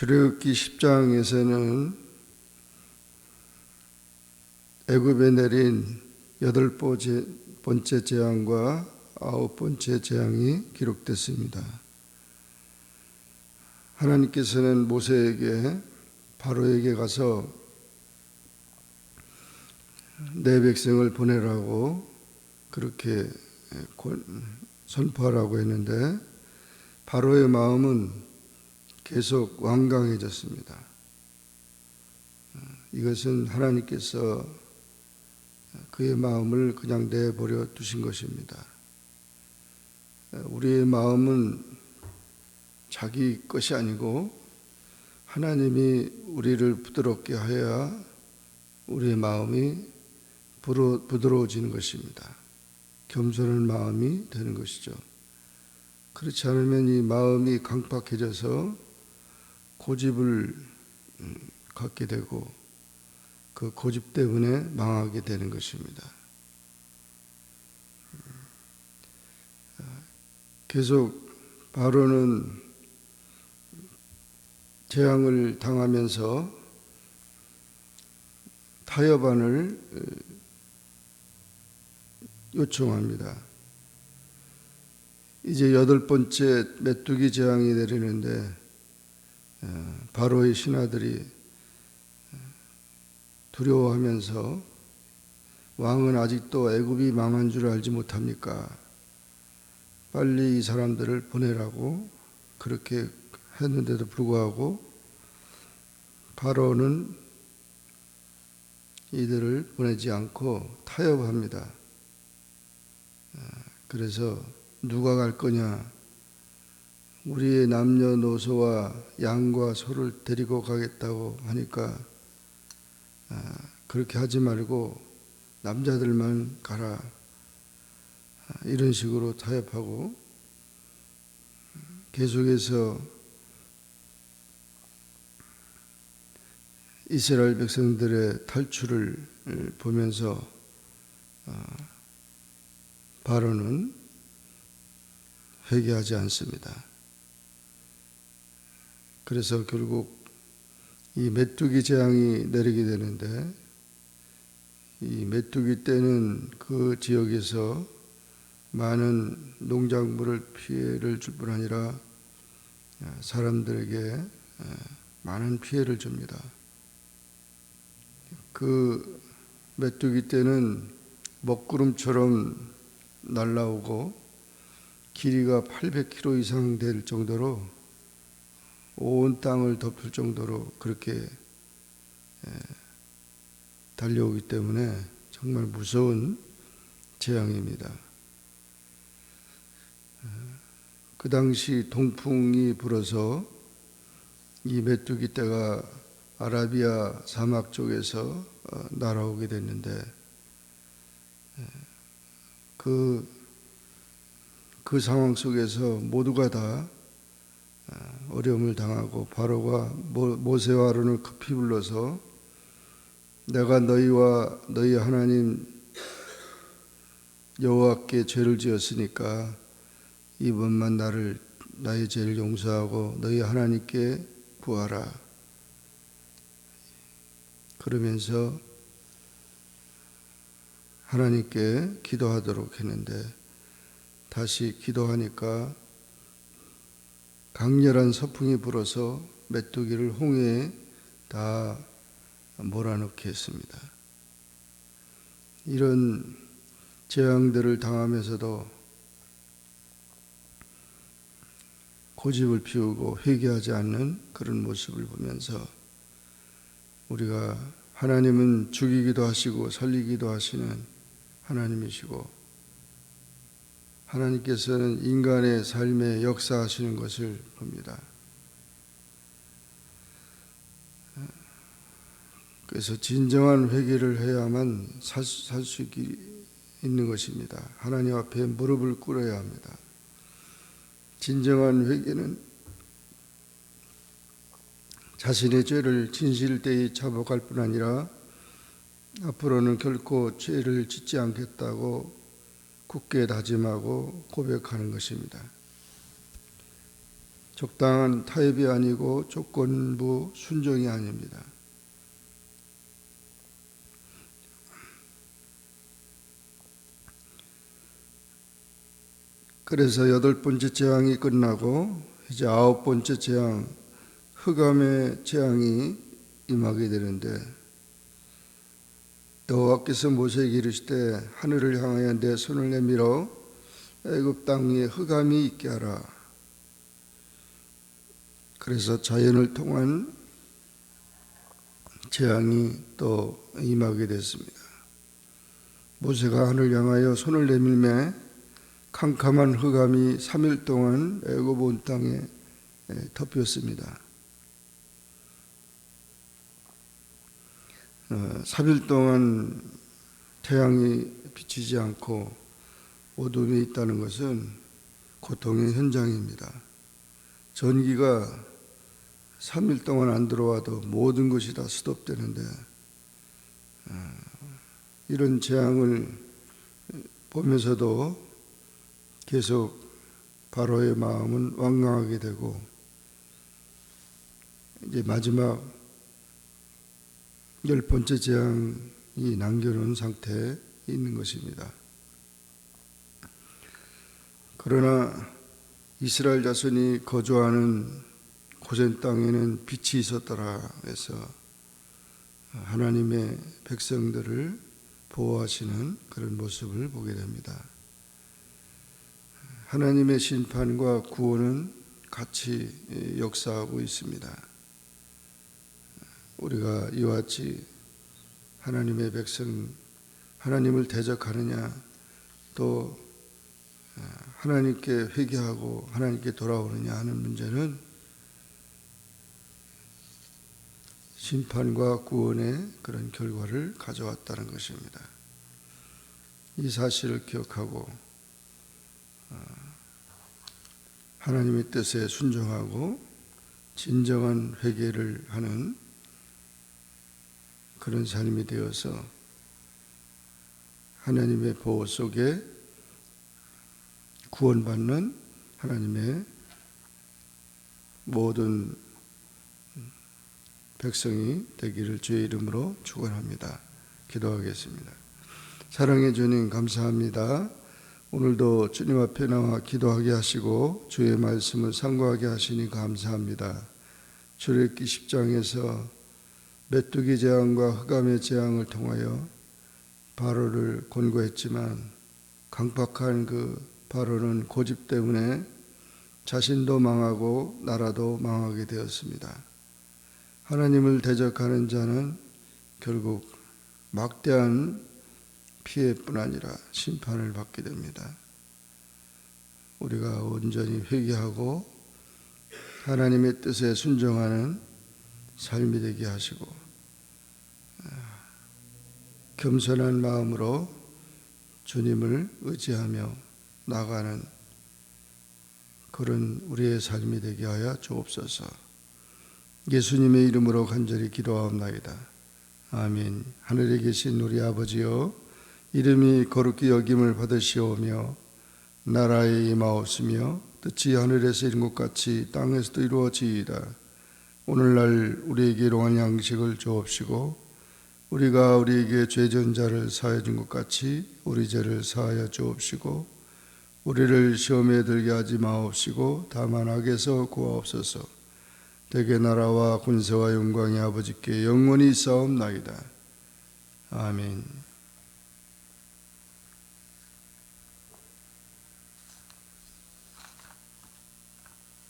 출애굽기 10장에서는 애굽에 내린 8번째 재앙과 9번째 재앙이 기록됐습니다. 하나님께서는 모세에게 바로에게 가서 내 백성을 보내라고 그렇게 선포하라고 했는데 바로의 마음은 계속 완강해졌습니다. 이것은 하나님께서 그의 마음을 그냥 내버려 두신 것입니다. 우리의 마음은 자기 것이 아니고 하나님이 우리를 부드럽게 하여야 우리의 마음이 부드러워지는 것입니다. 겸손한 마음이 되는 것이죠. 그렇지 않으면 이 마음이 강팍해져서 고집을 갖게 되고 그 고집 때문에 망하게 되는 것입니다. 계속 바로는 재앙을 당하면서 타협안을 요청합니다. 이제 8번째 메뚜기 재앙이 내리는데 바로의 신하들이 두려워하면서 왕은 아직도 애굽이 망한 줄 알지 못합니까? 빨리 이 사람들을 보내라고 그렇게 했는데도 불구하고 바로는 이들을 보내지 않고 타협합니다. 그래서 누가 갈 거냐? 우리의 남녀노소와 양과 소를 데리고 가겠다고 하니까 그렇게 하지 말고 남자들만 가라. 이런 식으로 타협하고 계속해서 이스라엘 백성들의 탈출을 보면서 바로는 회개하지 않습니다. 그래서 결국 이 메뚜기 재앙이 내리게 되는데 이 메뚜기 떼는 그 지역에서 많은 농작물을 피해를 줄 뿐 아니라 사람들에게 많은 피해를 줍니다. 그 메뚜기 떼는 먹구름처럼 날아오고 길이가 800km 이상 될 정도로 온 땅을 덮을 정도로 그렇게 달려오기 때문에 정말 무서운 재앙입니다. 그 당시 동풍이 불어서 이 메뚜기 떼가 아라비아 사막 쪽에서 날아오게 됐는데 그 상황 속에서 모두가 다 어려움을 당하고 바로가 모세와 아론을 급히 불러서 내가 너희와 너희 하나님 여호와께 죄를 지었으니까 이번만 나의 죄를 용서하고 너희 하나님께 구하라. 그러면서 하나님께 기도하도록 했는데 다시 기도하니까 강렬한 서풍이 불어서 메뚜기를 홍해에 다 몰아넣게 했습니다. 이런 재앙들을 당하면서도 고집을 피우고 회개하지 않는 그런 모습을 보면서 우리가 하나님은 죽이기도 하시고 살리기도 하시는 하나님이시고 하나님께서는 인간의 삶에 역사하시는 것을 봅니다. 그래서 진정한 회개를 해야만 살 수 있는 것입니다. 하나님 앞에 무릎을 꿇어야 합니다. 진정한 회개는 자신의 죄를 진실되이 자복할 뿐 아니라 앞으로는 결코 죄를 짓지 않겠다고 굳게 다짐하고 고백하는 것입니다. 적당한 타협이 아니고 조건부 순종이 아닙니다. 그래서 8번째 재앙이 끝나고 이제 9번째 재앙, 흑암의 재앙이 임하게 되는데, 여호와께서 모세에게 이르시되 하늘을 향하여 내 손을 내밀어 애굽 땅 위에 흑암이 있게 하라. 그래서 자연을 통한 재앙이 또 임하게 됐습니다. 모세가 하늘을 향하여 손을 내밀매 캄캄한 흑암이 3일 동안 애굽 온 땅에 덮였습니다. 3일 동안 태양이 비치지 않고 어둠이 있다는 것은 고통의 현장입니다. 전기가 3일 동안 안 들어와도 모든 것이 다 스톱되는데, 이런 재앙을 보면서도 계속 바로의 마음은 완강하게 되고, 이제 마지막 10번째 재앙이 남겨놓은 상태에 있는 것입니다. 그러나 이스라엘 자손이 거주하는 고센 땅에는 빛이 있었더라 해서 하나님의 백성들을 보호하시는 그런 모습을 보게 됩니다. 하나님의 심판과 구원은 같이 역사하고 있습니다. 우리가 이와 같이 하나님의 백성, 하나님을 대적하느냐, 또 하나님께 회개하고 하나님께 돌아오느냐 하는 문제는 심판과 구원의 그런 결과를 가져왔다는 것입니다. 이 사실을 기억하고 하나님의 뜻에 순종하고 진정한 회개를 하는 그런 삶이 되어서 하나님의 보호 속에 구원받는 하나님의 모든 백성이 되기를 주의 이름으로 축원합니다. 기도하겠습니다. 사랑해 주님 감사합니다. 오늘도 주님 앞에 나와 기도하게 하시고 주의 말씀을 상고하게 하시니 감사합니다. 출애굽기 10장에서 메뚜기 재앙과 흑암의 재앙을 통하여 바로를 권고했지만 강팍한 그 바로는 고집 때문에 자신도 망하고 나라도 망하게 되었습니다. 하나님을 대적하는 자는 결국 막대한 피해뿐 아니라 심판을 받게 됩니다. 우리가 온전히 회개하고 하나님의 뜻에 순종하는 삶이 되게 하시고 겸손한 마음으로 주님을 의지하며 나가는 그런 우리의 삶이 되게 하여 주옵소서. 예수님의 이름으로 간절히 기도하옵나이다. 아멘. 하늘에 계신 우리 아버지여, 이름이 거룩히 여김을 받으시오며 나라에 임하옵시며 뜻이 하늘에서 이룬 것 같이 땅에서도 이루어지이다. 오늘날 우리에게 일용할 양식을 주옵시고 우리가 우리에게 죄진 자를 사하여 준 것 같이 우리 죄를 사하여 주옵시고 우리를 시험에 들게 하지 마옵시고 다만 악에서 구하옵소서. 대개 나라와 군세와 영광이 아버지께 영원히 있사옵나이다. 아멘.